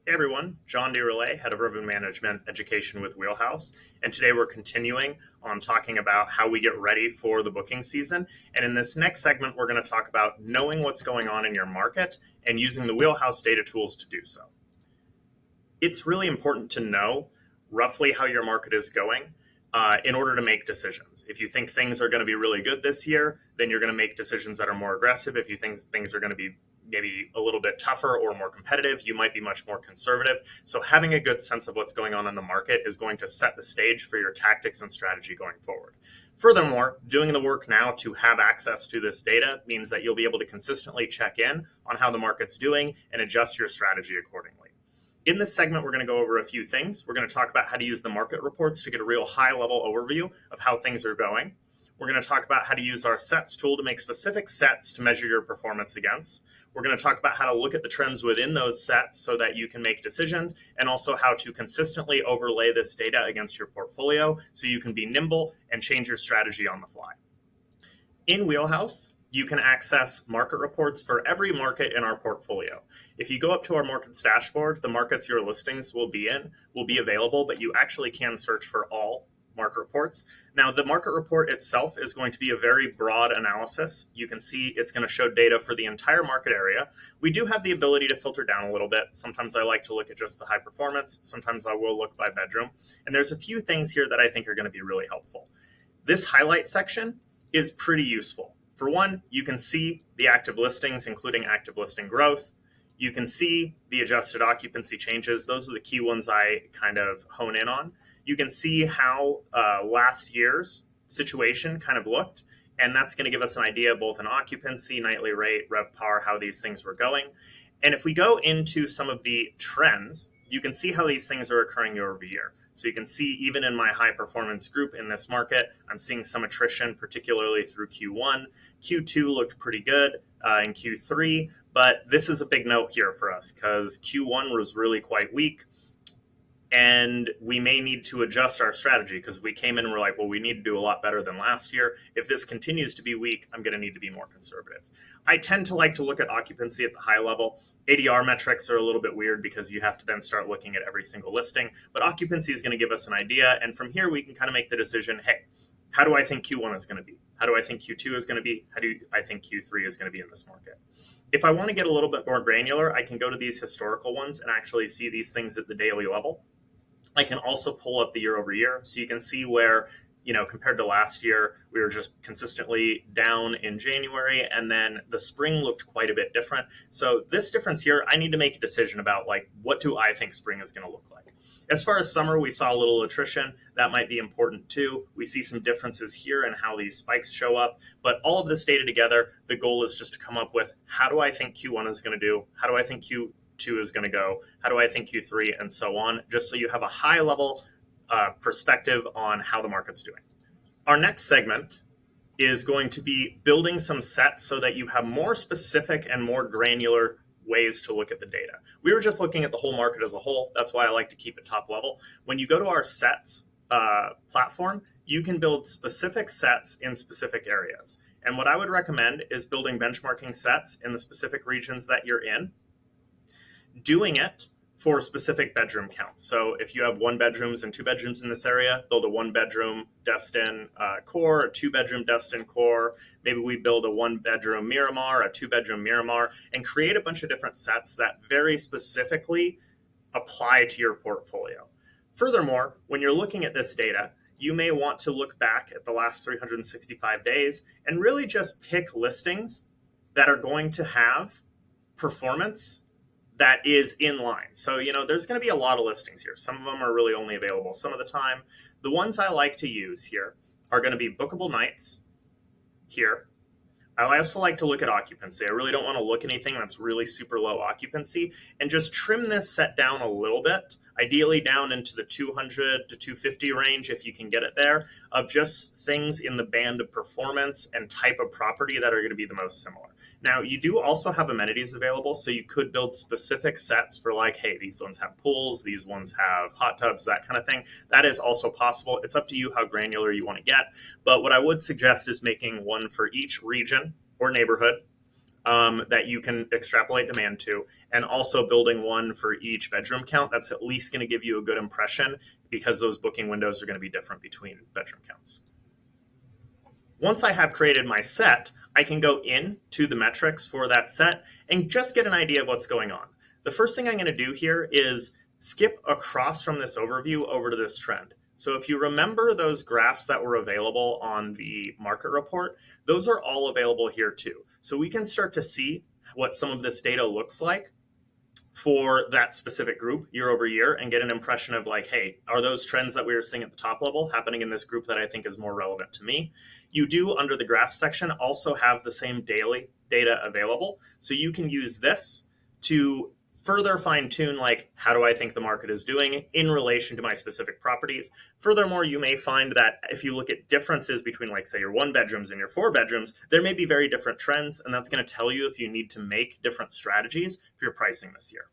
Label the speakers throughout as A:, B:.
A: Hey everyone, John deRoulet, Head of Urban Management Education with Wheelhouse. And today we're continuing on talking about how we get ready for the booking season. And in this next segment, we're going to talk about knowing what's going on in your market and using the Wheelhouse data tools to do so. It's really important to know roughly how your market is going in order to make decisions. If you think things are going to be really good this year, then you're going to make decisions that are more aggressive. If you think things are going to be maybe a little bit tougher or more competitive, you might be much more conservative. So having a good sense of what's going on in the market is going to set the stage for your tactics and strategy going forward. Furthermore, doing the work now to have access to this data means that you'll be able to consistently check in on how the market's doing and adjust your strategy accordingly. In this segment, we're going to go over a few things. We're going to talk about how to use the market reports to get a real high-level overview of how things are going. We're going to talk about how to use our sets tool to make specific sets to measure your performance against. We're going to talk about how to look at the trends within those sets so that you can make decisions, and also how to consistently overlay this data against your portfolio so you can be nimble and change your strategy on the fly. In Wheelhouse, you can access market reports for every market in our portfolio. If you go up to our markets dashboard, the markets your listings will be in will be available, but you actually can search for all market reports. Now, the market report itself is going to be a very broad analysis. You can see it's going to show data for the entire market area. We do have the ability to filter down a little bit. Sometimes I like to look at just the high performance. Sometimes I will look by bedroom. And there's a few things here that I think are going to be really helpful. This highlight section is pretty useful. For one, you can see the active listings, including active listing growth. You can see the adjusted occupancy changes. Those are the key ones I kind of hone in on. You can see how last year's situation kind of looked, and that's going to give us an idea both in occupancy, nightly rate, RevPAR, how these things were going. And if we go into some of the trends, you can see how these things are occurring year over year. So you can see even in my high performance group in this market, I'm seeing some attrition, particularly through Q1. Q2 looked pretty good in Q3, but this is a big note here for us because Q1 was really quite weak. And we may need to adjust our strategy because we came in and we're like, well, we need to do a lot better than last year. If this continues to be weak, I'm going to need to be more conservative. I tend to like to look at occupancy at the high level. ADR metrics are a little bit weird because you have to then start looking at every single listing. But occupancy is going to give us an idea. And from here, we can kind of make the decision, hey, how do I think Q1 is going to be? How do I think Q2 is going to be? How do I think Q3 is going to be in this market? If I want to get a little bit more granular, I can go to these historical ones and actually see these things at the daily level. I can also pull up the year over year. So you can see where, compared to last year, we were just consistently down in January, and then the spring looked quite a bit different. So this difference here, I need to make a decision about what do I think spring is going to look like? As far as summer, we saw a little attrition. That might be important too. We see some differences here in how these spikes show up. But all of this data together, the goal is just to come up with how do I think Q1 is going to do? How do I think Q2 is going to go? How do I think Q3 and so on, just so you have a high level perspective on how the market's doing. Our next segment is going to be building some sets so that you have more specific and more granular ways to look at the data. We were just looking at the whole market as a whole. That's why I like to keep it top level. When you go to our sets platform, you can build specific sets in specific areas. And what I would recommend is building benchmarking sets in the specific regions that you're in, doing it for specific bedroom counts. So if you have 1 bedrooms and 2 bedrooms in this area, build a 1-bedroom Destin core, a 2-bedroom Destin core. Maybe we build a 1-bedroom Miramar, a 2-bedroom Miramar, and create a bunch of different sets that very specifically apply to your portfolio. Furthermore, when you're looking at this data, you may want to look back at the last 365 days and really just pick listings that are going to have performance that is in line. So, there's going to be a lot of listings here. Some of them are really only available some of the time. The ones I like to use here are going to be bookable nights here. I also like to look at occupancy. I really don't want to look at anything that's really super low occupancy, and just trim this set down a little bit, ideally down into the 200 to 250 range if you can get it there, of just things in the band of performance and type of property that are going to be the most similar. Now, you do also have amenities available, so you could build specific sets for hey, these ones have pools, these ones have hot tubs, that kind of thing. That is also possible. It's up to you how granular you want to get. But what I would suggest is making one for each region or neighborhood. that you can extrapolate demand to, and also building one for each bedroom count. That's at least going to give you a good impression because those booking windows are going to be different between bedroom counts. Once I have created my set, I can go into the metrics for that set and just get an idea of what's going on. The first thing I'm going to do here is skip across from this overview over to this trend. So if you remember those graphs that were available on the market report, those are all available here too. So we can start to see what some of this data looks like for that specific group year over year and get an impression of like, hey, are those trends that we were seeing at the top level happening in this group that I think is more relevant to me? You do, under the graph section, also have the same daily data available. So you can use this to further fine tune, like, how do I think the market is doing in relation to my specific properties? Furthermore, you may find that if you look at differences between, like, say, your 1 bedrooms and your 4 bedrooms, there may be very different trends, and that's going to tell you if you need to make different strategies for your pricing this year.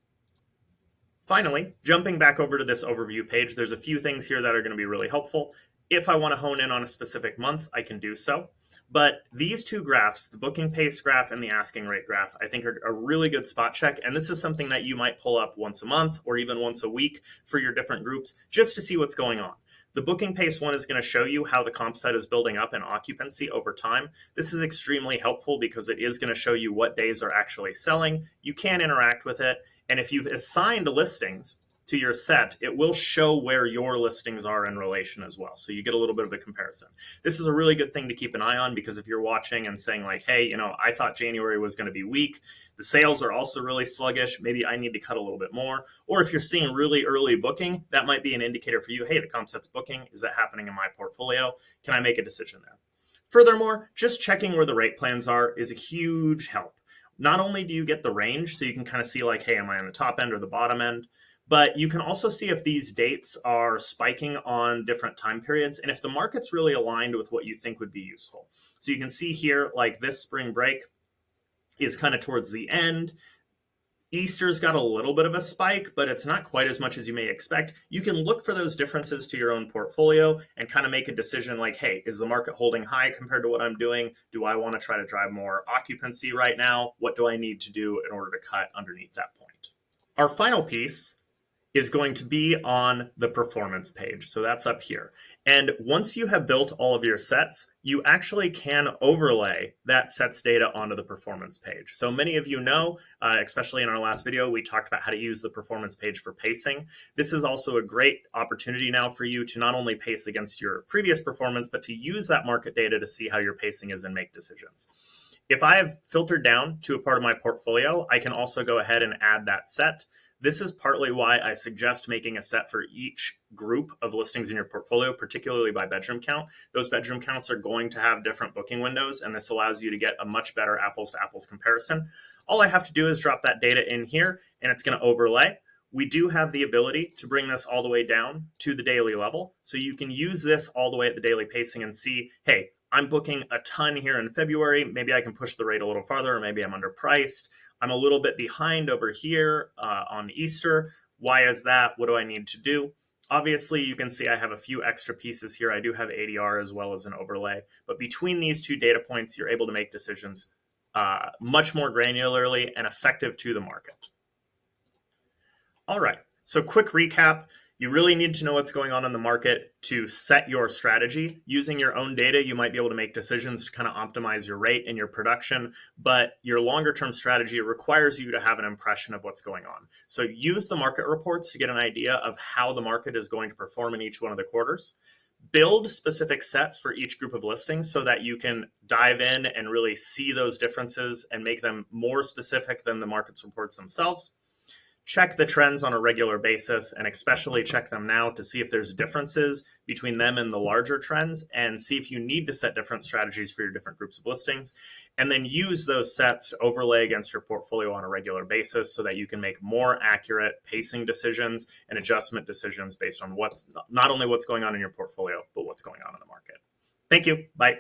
A: Finally, jumping back over to this overview page, there's a few things here that are going to be really helpful. If I want to hone in on a specific month, I can do so. But these two graphs, the booking pace graph and the asking rate graph, I think are a really good spot check. And this is something that you might pull up once a month or even once a week for your different groups just to see what's going on. The booking pace one is going to show you how the comp set is building up in occupancy over time. This is extremely helpful because it is going to show you what days are actually selling. You can interact with it. And if you've assigned listings to your set, it will show where your listings are in relation as well. So you get a little bit of a comparison. This is a really good thing to keep an eye on because if you're watching and saying like, hey, I thought January was going to be weak, the sales are also really sluggish, maybe I need to cut a little bit more. Or if you're seeing really early booking, that might be an indicator for you, hey, the comp set's booking, is that happening in my portfolio? Can I make a decision there? Furthermore, just checking where the rate plans are is a huge help. Not only do you get the range, so you can kind of see like, hey, am I on the top end or the bottom end? But you can also see if these dates are spiking on different time periods and if the market's really aligned with what you think would be useful. So you can see here, like this spring break is kind of towards the end. Easter's got a little bit of a spike, but it's not quite as much as you may expect. You can look for those differences to your own portfolio and kind of make a decision like, hey, is the market holding high compared to what I'm doing? Do I want to try to drive more occupancy right now? What do I need to do in order to cut underneath that point? Our final piece is going to be on the performance page. So that's up here. And once you have built all of your sets, you actually can overlay that sets data onto the performance page. So many of you know, especially in our last video, we talked about how to use the performance page for pacing. This is also a great opportunity now for you to not only pace against your previous performance, but to use that market data to see how your pacing is and make decisions. If I have filtered down to a part of my portfolio, I can also go ahead and add that set. This is partly why I suggest making a set for each group of listings in your portfolio, particularly by bedroom count. Those bedroom counts are going to have different booking windows, and this allows you to get a much better apples to apples comparison. All I have to do is drop that data in here, and it's going to overlay. We do have the ability to bring this all the way down to the daily level. So you can use this all the way at the daily pacing and see, hey, I'm booking a ton here in February. Maybe I can push the rate a little farther, or maybe I'm underpriced. I'm a little bit behind over here on Easter. Why is that? What do I need to do? Obviously, you can see I have a few extra pieces here. I do have ADR as well as an overlay. But between these two data points, you're able to make decisions much more granularly and effective to the market. All right, so quick recap. You really need to know what's going on in the market to set your strategy. Using your own data, you might be able to make decisions to kind of optimize your rate and your production, but your longer term strategy requires you to have an impression of what's going on. So use the market reports to get an idea of how the market is going to perform in each one of the quarters. Build specific sets for each group of listings so that you can dive in and really see those differences and make them more specific than the market's reports themselves. Check the trends on a regular basis and especially check them now to see if there's differences between them and the larger trends and see if you need to set different strategies for your different groups of listings. And then use those sets to overlay against your portfolio on a regular basis so that you can make more accurate pacing decisions and adjustment decisions based on what's not only what's going on in your portfolio, but what's going on in the market. Thank you. Bye.